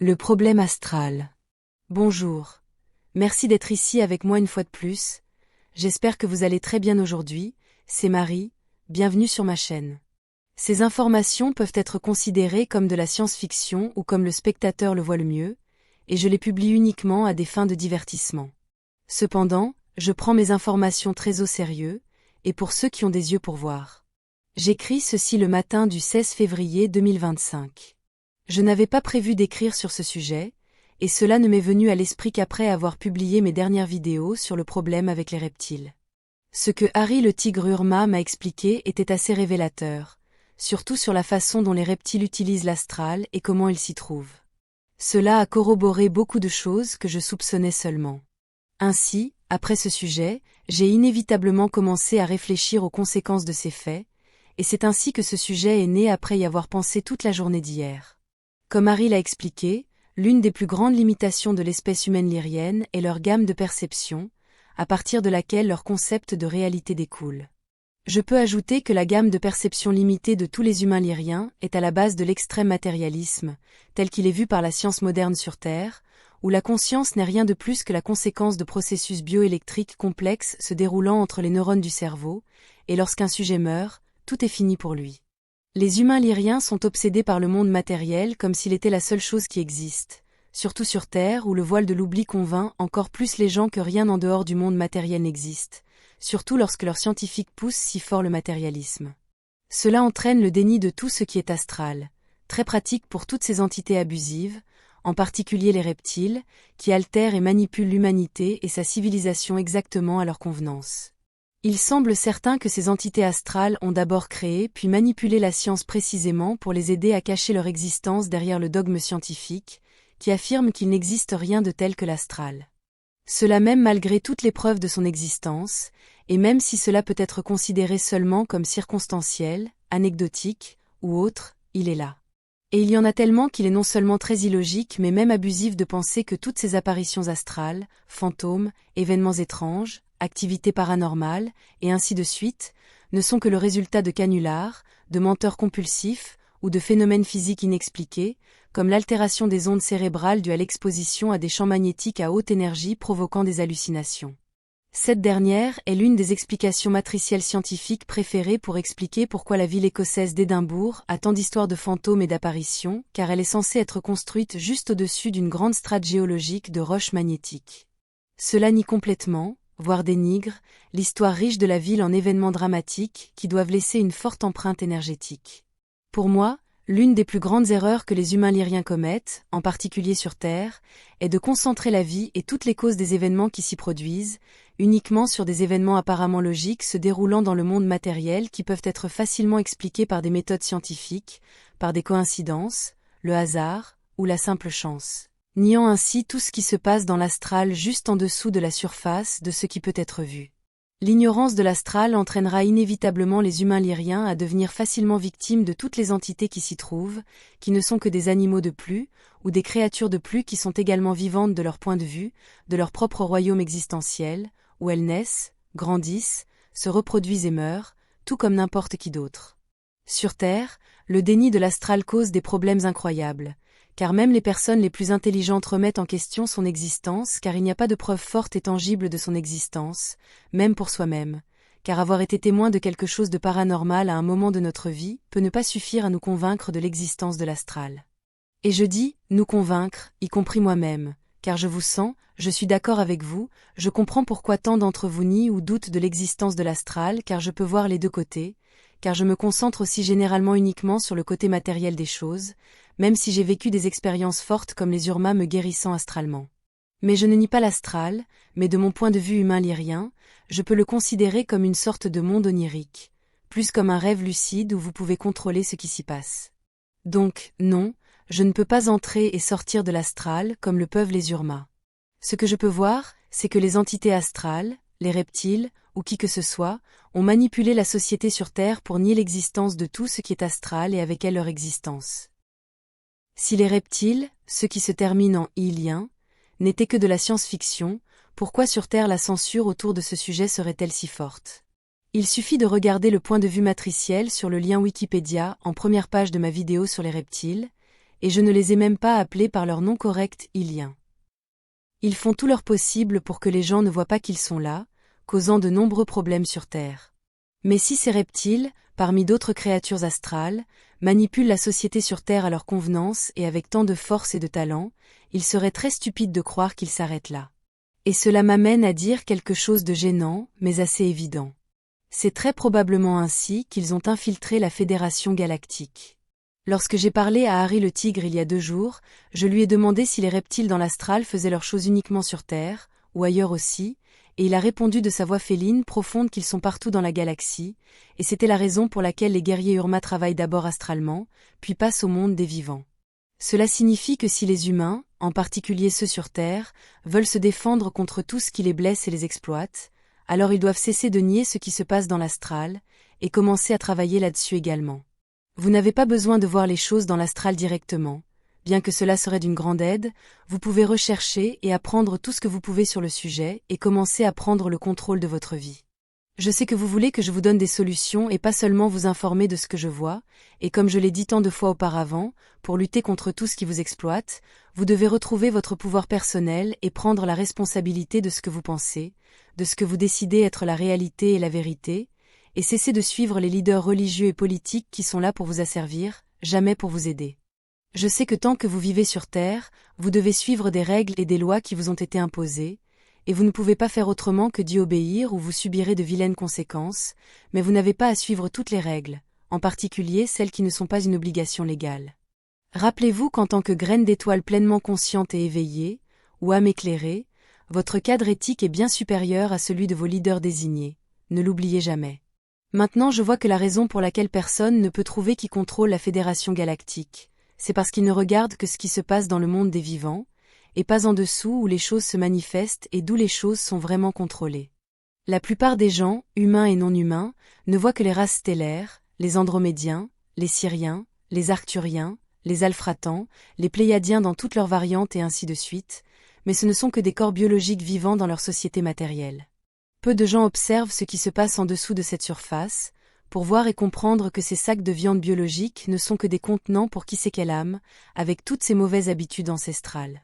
Le problème astral. Bonjour. Merci d'être ici avec moi une fois de plus. J'espère que vous allez très bien aujourd'hui. C'est Marie, bienvenue sur ma chaîne. Ces informations peuvent être considérées comme de la science-fiction ou comme le spectateur le voit le mieux, et je les publie uniquement à des fins de divertissement. Cependant, je prends mes informations très au sérieux, et pour ceux qui ont des yeux pour voir. J'écris ceci le matin du 16 février 2025. Je n'avais pas prévu d'écrire sur ce sujet, et cela ne m'est venu à l'esprit qu'après avoir publié mes dernières vidéos sur le problème avec les reptiles. Ce que Harry le tigre Urma m'a expliqué était assez révélateur, surtout sur la façon dont les reptiles utilisent l'astral et comment ils s'y trouvent. Cela a corroboré beaucoup de choses que je soupçonnais seulement. Ainsi, après ce sujet, j'ai inévitablement commencé à réfléchir aux conséquences de ces faits, et c'est ainsi que ce sujet est né après y avoir pensé toute la journée d'hier. Comme Harry l'a expliqué, l'une des plus grandes limitations de l'espèce humaine lyrienne est leur gamme de perception, à partir de laquelle leur concept de réalité découle. Je peux ajouter que la gamme de perception limitée de tous les humains lyriens est à la base de l'extrême matérialisme, tel qu'il est vu par la science moderne sur Terre, où la conscience n'est rien de plus que la conséquence de processus bioélectriques complexes se déroulant entre les neurones du cerveau, et lorsqu'un sujet meurt, tout est fini pour lui. Les humains lyriens sont obsédés par le monde matériel comme s'il était la seule chose qui existe, surtout sur Terre où le voile de l'oubli convainc encore plus les gens que rien en dehors du monde matériel n'existe, surtout lorsque leurs scientifiques poussent si fort le matérialisme. Cela entraîne le déni de tout ce qui est astral, très pratique pour toutes ces entités abusives, en particulier les reptiles, qui altèrent et manipulent l'humanité et sa civilisation exactement à leur convenance. Il semble certain que ces entités astrales ont d'abord créé puis manipulé la science précisément pour les aider à cacher leur existence derrière le dogme scientifique, qui affirme qu'il n'existe rien de tel que l'astral. Cela même malgré toutes les preuves de son existence, et même si cela peut être considéré seulement comme circonstanciel, anecdotique, ou autre, il est là. Et il y en a tellement qu'il est non seulement très illogique mais même abusif de penser que toutes ces apparitions astrales, fantômes, événements étranges, activités paranormales, et ainsi de suite, ne sont que le résultat de canulars, de menteurs compulsifs, ou de phénomènes physiques inexpliqués, comme l'altération des ondes cérébrales due à l'exposition à des champs magnétiques à haute énergie provoquant des hallucinations. Cette dernière est l'une des explications matricielles scientifiques préférées pour expliquer pourquoi la ville écossaise d'Édimbourg a tant d'histoires de fantômes et d'apparitions, car elle est censée être construite juste au-dessus d'une grande strate géologique de roches magnétiques. Cela nie complètement, voire dénigre, l'histoire riche de la ville en événements dramatiques qui doivent laisser une forte empreinte énergétique. Pour moi, l'une des plus grandes erreurs que les humains lyriens commettent, en particulier sur Terre, est de concentrer la vie et toutes les causes des événements qui s'y produisent, uniquement sur des événements apparemment logiques se déroulant dans le monde matériel qui peuvent être facilement expliqués par des méthodes scientifiques, par des coïncidences, le hasard, ou la simple chance, niant ainsi tout ce qui se passe dans l'astral juste en dessous de la surface de ce qui peut être vu. L'ignorance de l'astral entraînera inévitablement les humains lyriens à devenir facilement victimes de toutes les entités qui s'y trouvent, qui ne sont que des animaux de plus, ou des créatures de plus qui sont également vivantes de leur point de vue, de leur propre royaume existentiel, où elles naissent, grandissent, se reproduisent et meurent, tout comme n'importe qui d'autre. Sur Terre, le déni de l'astral cause des problèmes incroyables, car même les personnes les plus intelligentes remettent en question son existence car il n'y a pas de preuve forte et tangible de son existence, même pour soi-même, car avoir été témoin de quelque chose de paranormal à un moment de notre vie peut ne pas suffire à nous convaincre de l'existence de l'astral. Et je dis « nous convaincre », y compris moi-même, car je vous sens, je suis d'accord avec vous, je comprends pourquoi tant d'entre vous nient ou doutent de l'existence de l'astral car je peux voir les deux côtés, car je me concentre aussi généralement uniquement sur le côté matériel des choses, même si j'ai vécu des expériences fortes comme les Urmas me guérissant astralement. Mais je ne nie pas l'astral, mais de mon point de vue humain lyrien, je peux le considérer comme une sorte de monde onirique, plus comme un rêve lucide où vous pouvez contrôler ce qui s'y passe. Donc, non, je ne peux pas entrer et sortir de l'astral comme le peuvent les Urmas. Ce que je peux voir, c'est que les entités astrales, les reptiles, ou qui que ce soit, ont manipulé la société sur Terre pour nier l'existence de tout ce qui est astral et avec elle leur existence. Si les reptiles, ceux qui se terminent en iliens, n'étaient que de la science-fiction, pourquoi sur Terre la censure autour de ce sujet serait-elle si forte? Il suffit de regarder le point de vue matriciel sur le lien Wikipédia en première page de ma vidéo sur les reptiles, et je ne les ai même pas appelés par leur nom correct ilien. Ils font tout leur possible pour que les gens ne voient pas qu'ils sont là, causant de nombreux problèmes sur Terre. Mais si ces reptiles, parmi d'autres créatures astrales, manipulent la société sur Terre à leur convenance et avec tant de force et de talent, il serait très stupide de croire qu'ils s'arrêtent là. Et cela m'amène à dire quelque chose de gênant, mais assez évident. C'est très probablement ainsi qu'ils ont infiltré la Fédération Galactique. Lorsque j'ai parlé à Harry le Tigre il y a 2 jours, je lui ai demandé si les reptiles dans l'astral faisaient leurs choses uniquement sur Terre, ou ailleurs aussi, et il a répondu de sa voix féline profonde qu'ils sont partout dans la galaxie, et c'était la raison pour laquelle les guerriers Urma travaillent d'abord astralement, puis passent au monde des vivants. Cela signifie que si les humains, en particulier ceux sur Terre, veulent se défendre contre tout ce qui les blesse et les exploite, alors ils doivent cesser de nier ce qui se passe dans l'astral, et commencer à travailler là-dessus également. Vous n'avez pas besoin de voir les choses dans l'astral directement. Bien que cela serait d'une grande aide, vous pouvez rechercher et apprendre tout ce que vous pouvez sur le sujet et commencer à prendre le contrôle de votre vie. Je sais que vous voulez que je vous donne des solutions et pas seulement vous informer de ce que je vois, et comme je l'ai dit tant de fois auparavant, pour lutter contre tout ce qui vous exploite, vous devez retrouver votre pouvoir personnel et prendre la responsabilité de ce que vous pensez, de ce que vous décidez être la réalité et la vérité, et cesser de suivre les leaders religieux et politiques qui sont là pour vous asservir, jamais pour vous aider. Je sais que tant que vous vivez sur Terre, vous devez suivre des règles et des lois qui vous ont été imposées, et vous ne pouvez pas faire autrement que d'y obéir ou vous subirez de vilaines conséquences, mais vous n'avez pas à suivre toutes les règles, en particulier celles qui ne sont pas une obligation légale. Rappelez-vous qu'en tant que graine d'étoile pleinement consciente et éveillée, ou âme éclairée, votre cadre éthique est bien supérieur à celui de vos leaders désignés, ne l'oubliez jamais. Maintenant je vois que la raison pour laquelle personne ne peut trouver qui contrôle la Fédération Galactique, c'est parce qu'ils ne regardent que ce qui se passe dans le monde des vivants, et pas en dessous où les choses se manifestent et d'où les choses sont vraiment contrôlées. La plupart des gens, humains et non humains, ne voient que les races stellaires, les Andromédiens, les Syriens, les Arcturiens, les Alphratans, les Pléiadiens dans toutes leurs variantes et ainsi de suite, mais ce ne sont que des corps biologiques vivants dans leur société matérielle. Peu de gens observent ce qui se passe en dessous de cette surface, pour voir et comprendre que ces sacs de viande biologique ne sont que des contenants pour qui sait quelle âme, avec toutes ces mauvaises habitudes ancestrales.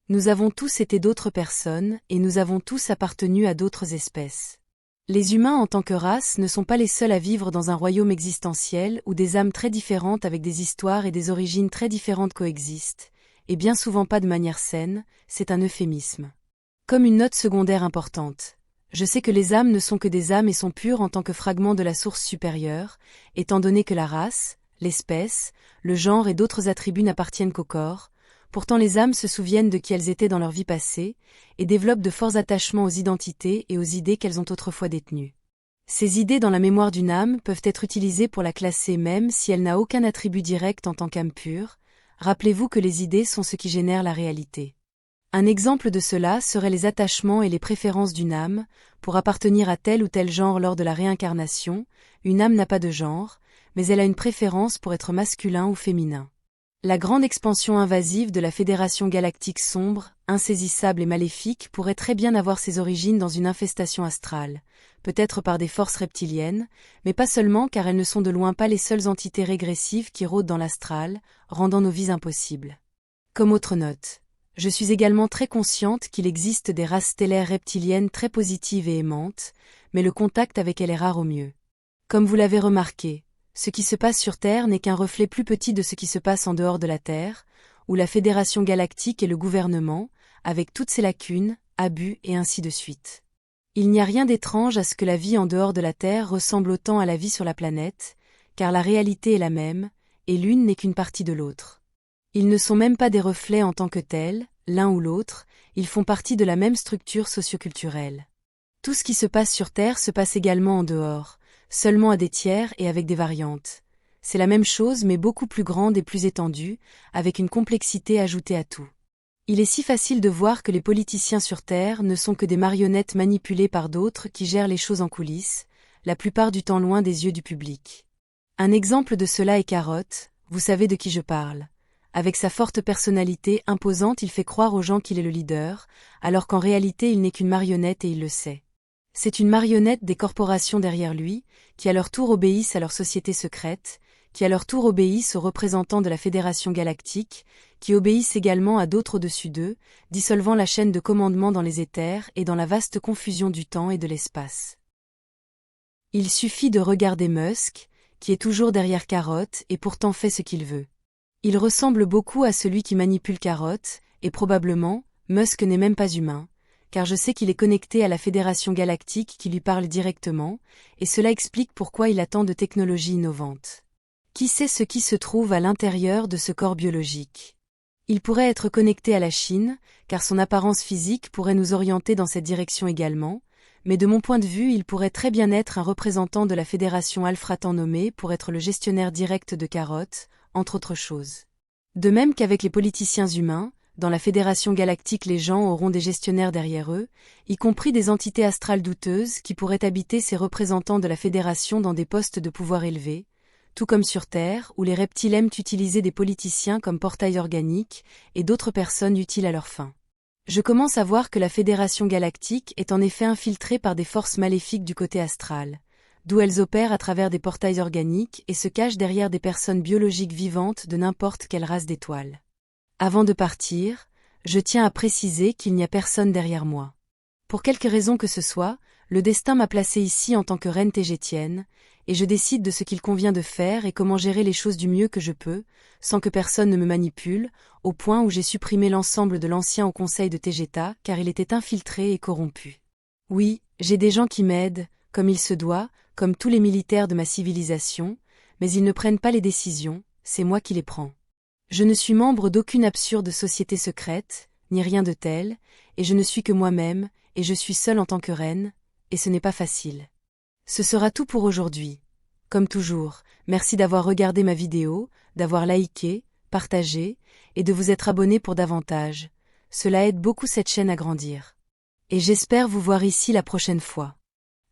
Nous avons tous été d'autres personnes, et nous avons tous appartenu à d'autres espèces. Les humains en tant que race ne sont pas les seuls à vivre dans un royaume existentiel où des âmes très différentes avec des histoires et des origines très différentes coexistent, et bien souvent pas de manière saine, c'est un euphémisme. Comme une note secondaire importante. Je sais que les âmes ne sont que des âmes et sont pures en tant que fragments de la source supérieure, étant donné que la race, l'espèce, le genre et d'autres attributs n'appartiennent qu'au corps. Pourtant les âmes se souviennent de qui elles étaient dans leur vie passée, et développent de forts attachements aux identités et aux idées qu'elles ont autrefois détenues. Ces idées dans la mémoire d'une âme peuvent être utilisées pour la classer même si elle n'a aucun attribut direct en tant qu'âme pure. Rappelez-vous que les idées sont ce qui génère la réalité. Un exemple de cela serait les attachements et les préférences d'une âme, pour appartenir à tel ou tel genre lors de la réincarnation. Une âme n'a pas de genre, mais elle a une préférence pour être masculin ou féminin. La grande expansion invasive de la Fédération Galactique sombre, insaisissable et maléfique pourrait très bien avoir ses origines dans une infestation astrale, peut-être par des forces reptiliennes, mais pas seulement car elles ne sont de loin pas les seules entités régressives qui rôdent dans l'astral, rendant nos vies impossibles. Comme autre note, je suis également très consciente qu'il existe des races stellaires reptiliennes très positives et aimantes, mais le contact avec elles est rare au mieux. Comme vous l'avez remarqué, ce qui se passe sur Terre n'est qu'un reflet plus petit de ce qui se passe en dehors de la Terre, où la Fédération Galactique est le gouvernement, avec toutes ses lacunes, abus et ainsi de suite. Il n'y a rien d'étrange à ce que la vie en dehors de la Terre ressemble autant à la vie sur la planète, car la réalité est la même, et l'une n'est qu'une partie de l'autre. Ils ne sont même pas des reflets en tant que tels, l'un ou l'autre, ils font partie de la même structure socioculturelle. Tout ce qui se passe sur Terre se passe également en dehors, seulement à des tiers et avec des variantes. C'est la même chose mais beaucoup plus grande et plus étendue, avec une complexité ajoutée à tout. Il est si facile de voir que les politiciens sur Terre ne sont que des marionnettes manipulées par d'autres qui gèrent les choses en coulisses, la plupart du temps loin des yeux du public. Un exemple de cela est Carotte, vous savez de qui je parle. Avec sa forte personnalité imposante, il fait croire aux gens qu'il est le leader, alors qu'en réalité il n'est qu'une marionnette et il le sait. C'est une marionnette des corporations derrière lui, qui à leur tour obéissent à leur société secrète, qui à leur tour obéissent aux représentants de la Fédération galactique, qui obéissent également à d'autres au-dessus d'eux, dissolvant la chaîne de commandement dans les éthers et dans la vaste confusion du temps et de l'espace. Il suffit de regarder Musk, qui est toujours derrière Carotte et pourtant fait ce qu'il veut. Il ressemble beaucoup à celui qui manipule Carotte, et probablement, Musk n'est même pas humain, car je sais qu'il est connecté à la Fédération galactique qui lui parle directement, et cela explique pourquoi il a tant de technologies innovantes. Qui sait ce qui se trouve à l'intérieur de ce corps biologique? Il pourrait être connecté à la Chine, car son apparence physique pourrait nous orienter dans cette direction également, mais de mon point de vue il pourrait très bien être un représentant de la Fédération Alphratan nommé pour être le gestionnaire direct de Carotte, entre autres choses. De même qu'avec les politiciens humains, dans la Fédération galactique les gens auront des gestionnaires derrière eux, y compris des entités astrales douteuses qui pourraient habiter ces représentants de la Fédération dans des postes de pouvoir élevés, tout comme sur Terre où les reptiles aiment utiliser des politiciens comme portail organique et d'autres personnes utiles à leurs fins. Je commence à voir que la Fédération galactique est en effet infiltrée par des forces maléfiques du côté astral, d'où elles opèrent à travers des portails organiques et se cachent derrière des personnes biologiques vivantes de n'importe quelle race d'étoiles. Avant de partir, je tiens à préciser qu'il n'y a personne derrière moi. Pour quelque raison que ce soit, le destin m'a placé ici en tant que reine tégétienne, et je décide de ce qu'il convient de faire et comment gérer les choses du mieux que je peux, sans que personne ne me manipule, au point où j'ai supprimé l'ensemble de l'ancien au conseil de Tegeta car il était infiltré et corrompu. Oui, j'ai des gens qui m'aident, comme il se doit, comme tous les militaires de ma civilisation, mais ils ne prennent pas les décisions, c'est moi qui les prends. Je ne suis membre d'aucune absurde société secrète, ni rien de tel, et je ne suis que moi-même, et je suis seule en tant que reine, et ce n'est pas facile. Ce sera tout pour aujourd'hui. Comme toujours, merci d'avoir regardé ma vidéo, d'avoir liké, partagé, et de vous être abonné pour davantage. Cela aide beaucoup cette chaîne à grandir. Et j'espère vous voir ici la prochaine fois.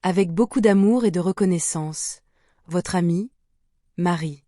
Avec beaucoup d'amour et de reconnaissance, votre amie, Marie.